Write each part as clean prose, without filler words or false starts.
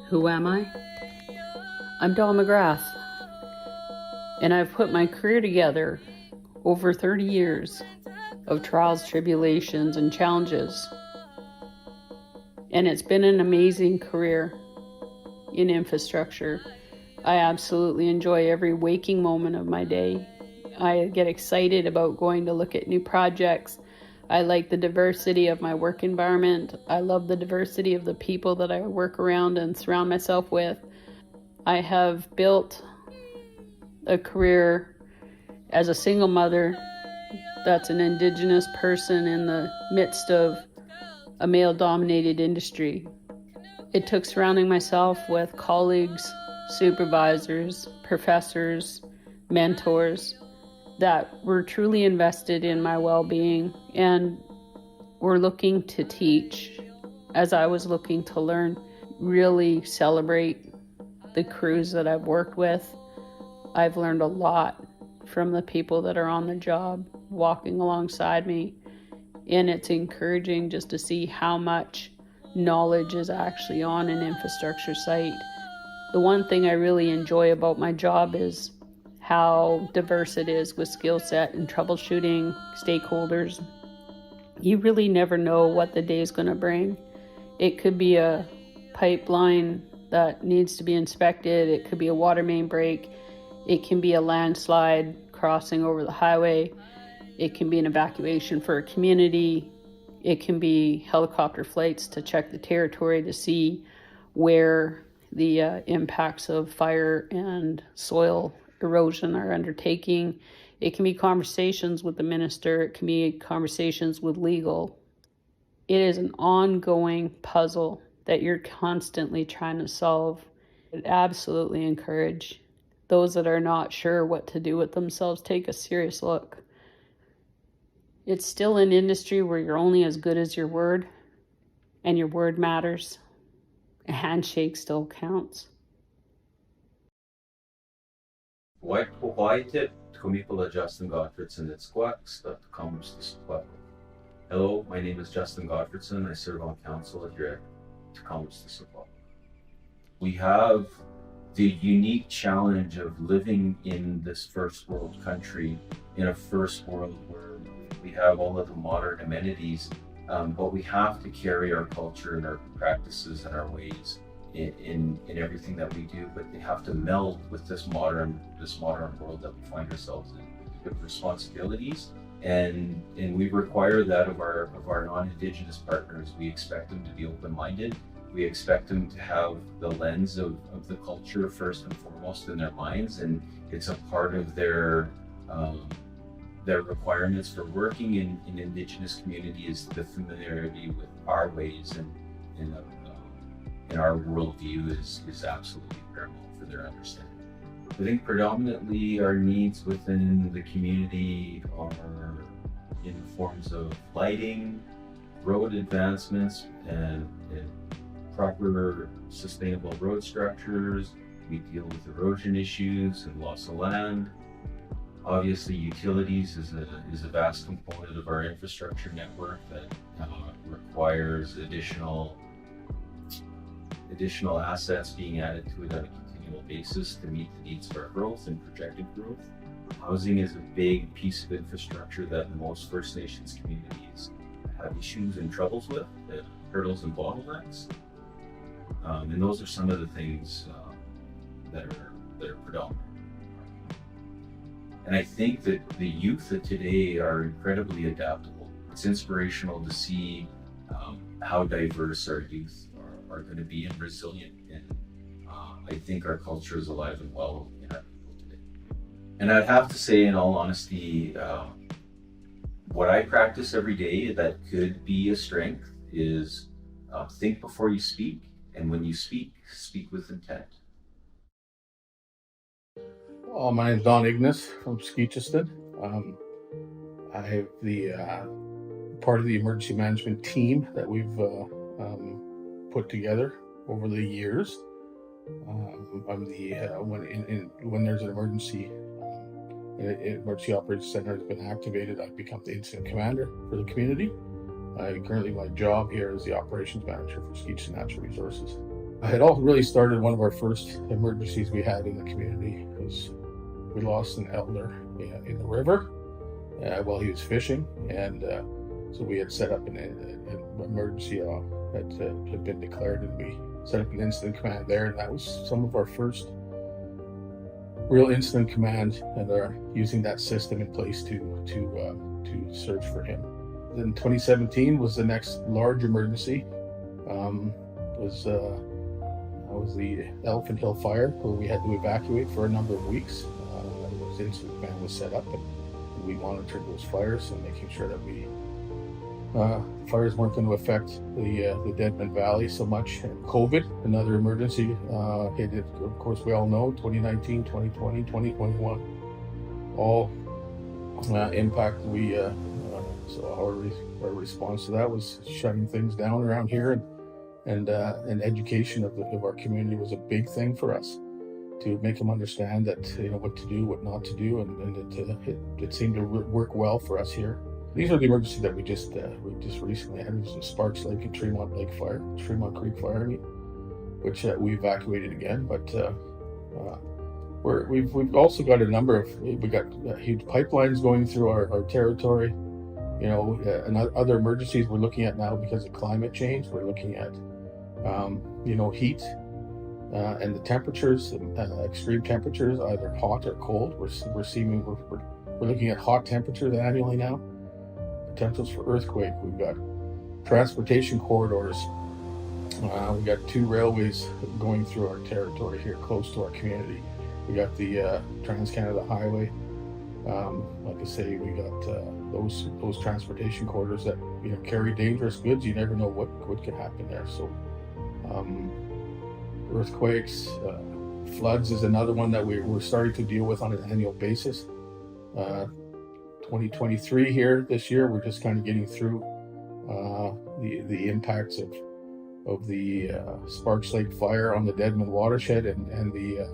Who am I? I'm Dawn McGrath, and I've put my career together over 30 years of trials, tribulations, and challenges. And it's been an amazing career in infrastructure. I absolutely enjoy every waking moment of my day. I get excited about going to look at new projects. I like the diversity of my work environment. I love the diversity of the people that I work around and surround myself with. I have built a career as a single mother that's an Indigenous person in the midst of a male-dominated industry. It took surrounding myself with colleagues, supervisors, professors, mentors that were truly invested in my well-being and were looking to teach as I was looking to learn. Really celebrate the crews that I've worked with. I've learned a lot from the people that are on the job, walking alongside me, and it's encouraging just to see how much knowledge is actually on an infrastructure site. The one thing I really enjoy about my job is how diverse it is with skill set and troubleshooting stakeholders. You really never know what the day is going to bring. It could be a pipeline that needs to be inspected. It could be a water main break. It can be a landslide crossing over the highway. It can be an evacuation for a community. It can be helicopter flights to check the territory to see where the impacts of fire and soil erosion are undertaking. It can be conversations with the minister. It can be conversations with legal. It is an ongoing puzzle that you're constantly trying to solve. I absolutely encourage those that are not sure what to do with themselves, take a serious look. It's still an industry where you're only as good as your word, and your word matters. A handshake still counts. Hello, my name is Justin Gottfredson. I serve on council here at Kamloops. We have the unique challenge of living in this first world country, in a first world where we have all of the modern amenities, but we have to carry our culture and our practices and our ways in everything that we do, but they have to meld with this modern world that we find ourselves in, with responsibilities, and we require that of our non-Indigenous partners. We expect them to be open-minded. We expect them to have the lens of the culture first and foremost in their minds, and it's a part of their requirements for working in Indigenous communities. The familiarity with our ways and our worldview is absolutely paramount for their understanding. I think predominantly our needs within the community are in forms of lighting, road advancements, and proper sustainable road structures. We deal with erosion issues and loss of land. Obviously, utilities is a vast component of our infrastructure network that requires additional assets being added to it on a continual basis to meet the needs of our growth and projected growth. Housing is a big piece of infrastructure that most First Nations communities have issues and troubles with, hurdles and bottlenecks. And those are some of the things that are predominant. And I think that the youth of today are incredibly adaptable. It's inspirational to see how diverse our youth are going to be and resilient. And I think our culture is alive and well in our people today. And I'd have to say, in all honesty, what I practice every day that could be a strength is think before you speak, and when you speak, speak with intent. Well, my name is Don Ignace from Skeetcheston. I have the part of the emergency management team that we've put together over the years. I'm the when there's an emergency, an emergency operations center has been activated, I've become the incident commander for the community. Currently my job here is the operations manager for Skeetchestn Natural Resources. I had all really started one of our first emergencies we had in the community. Was we lost an elder in the river while he was fishing, and so we had set up an emergency had been declared, and we set up an incident command there, and that was some of our first real incident command, and are using that system in place to search for him. Then 2017 was the next large emergency. Was the Elephant Hill fire, where we had to evacuate for a number of weeks. The incident command was set up, and we monitored those fires and making sure that fires weren't going to affect the Deadman Valley so much. And COVID, another emergency, hit it. Of course, we all know 2019, 2020, 2021, all impact. So our response to that was shutting things down around here, and education of our community was a big thing for us, to make them understand that what to do, what not to do, and it seemed to work well for us here. These are the emergencies that we just recently had. It was the Sparks Lake and Tremont Creek fire, which we evacuated again. But we've also got a number of huge pipelines going through our territory. And other emergencies we're looking at now because of climate change. We're looking at heat and the temperatures, extreme temperatures, either hot or cold. We're looking at hot temperatures annually now. Potentials for earthquake. We've got transportation corridors. We've got 2 railways going through our territory here, close to our community. We got the Trans-Canada Highway. Like I say, we got those transportation corridors that carry dangerous goods. You never know what could happen there. So earthquakes, floods is another one that we're starting to deal with on an annual basis. 2023 here this year, we're just kind of getting through the impacts of the Sparks Lake fire on the Deadman watershed, and the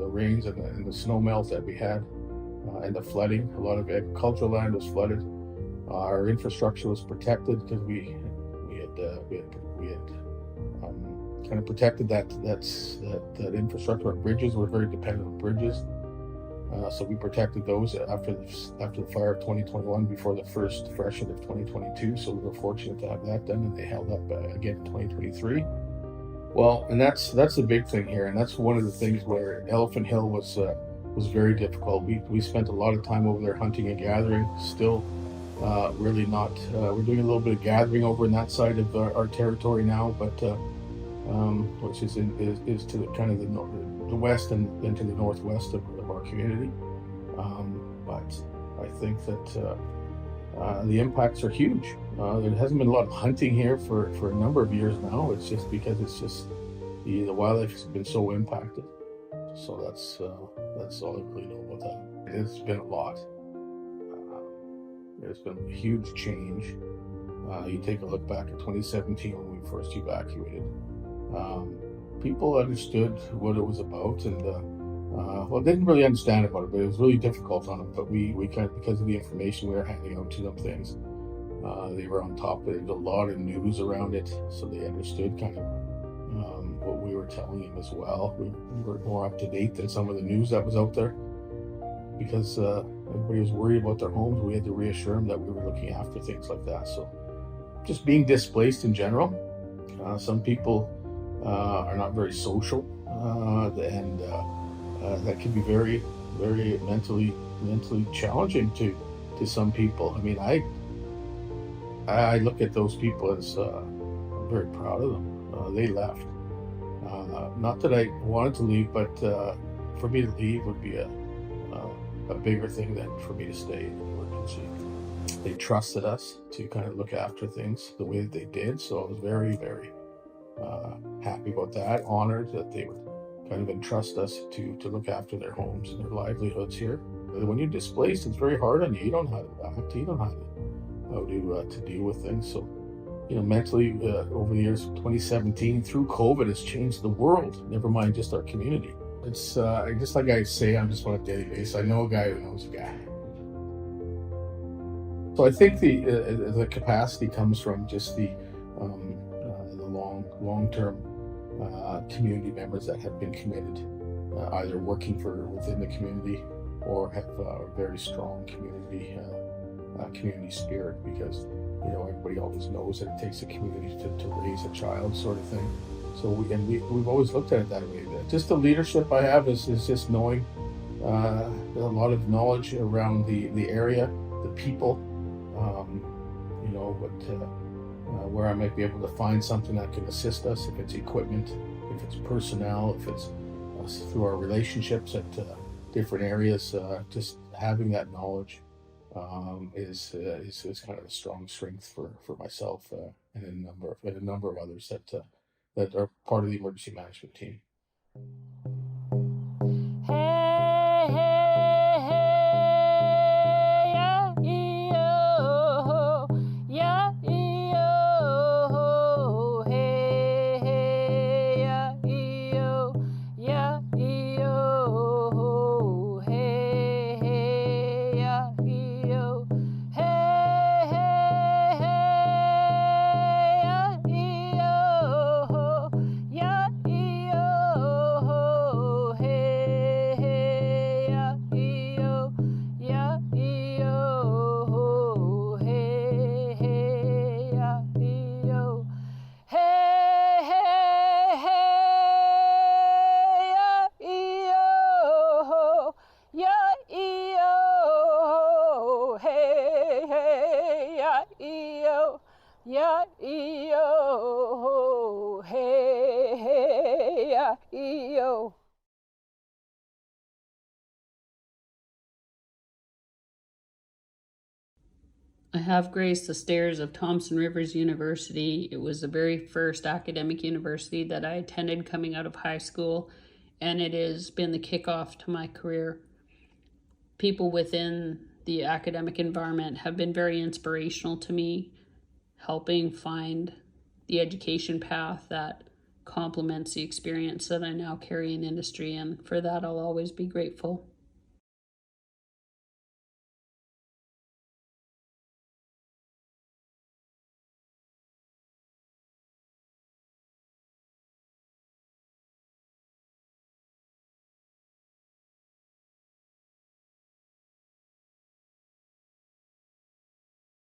rains and the snow melt that we had, and the flooding. A lot of agricultural land was flooded. Our infrastructure was protected because we had kind of protected that infrastructure. Our bridges were very dependent on bridges. So we protected those after the fire of 2021, before the first freshet of 2022. So we were fortunate to have that done, and they held up again in 2023. Well, and that's the big thing here, and that's one of the things where Elephant Hill was very difficult. We spent a lot of time over there hunting and gathering. Still, really not. We're doing a little bit of gathering over in that side of our territory now, but which is to the kind of the west and then to the northwest of our community. But I think that the impacts are huge. There hasn't been a lot of hunting here for a number of years now. It's just because the wildlife has been so impacted. So that's all I really know about that. It's been a lot. There's been a huge change. You take a look back at 2017 when we first evacuated. People understood what it was about, and didn't really understand about it, but it was really difficult on them. But we kind of, because of the information we were handing out to them, things, they were on top of it. There was a lot of news around it, so they understood kind of what we were telling them as well. We were more up to date than some of the news that was out there, because everybody was worried about their homes. We had to reassure them that we were looking after things like that. So just being displaced in general. Some people are not very social, and that can be very, very mentally challenging to some people. I mean, I look at those people as I'm very proud of them. They left. Not that I wanted to leave, but for me to leave would be a bigger thing than for me to stay in an emergency. They trusted us to kind of look after things the way that they did, so I was very, very happy about that. Honored that they would kind of entrust us to look after their homes and their livelihoods here. When you're displaced, it's very hard on you. You don't know how to act. You don't know how to deal with things. So, mentally, over the years, 2017 through COVID has changed the world. Never mind just our community. It's just like I say, I'm just on a daily basis. I know a guy who knows a guy. So I think the capacity comes from just the long-term community members that have been committed, either working within the community or have a very strong community spirit, because everybody always knows that it takes a community to raise a child, sort of thing. So we've always looked at it that way. Just the leadership I have is just knowing a lot of knowledge around the area, the people, where I might be able to find something that can assist us, if it's equipment, if it's personnel, if it's through our relationships at different areas. Just having that knowledge is kind of a strong strength for myself and a number of others that are part of the emergency management team. I have graced the stairs of Thompson Rivers University. It was the very first academic university that I attended coming out of high school, and it has been the kickoff to my career. People within the academic environment have been very inspirational to me, helping find the education path that complements the experience that I now carry in industry, and for that I'll always be grateful.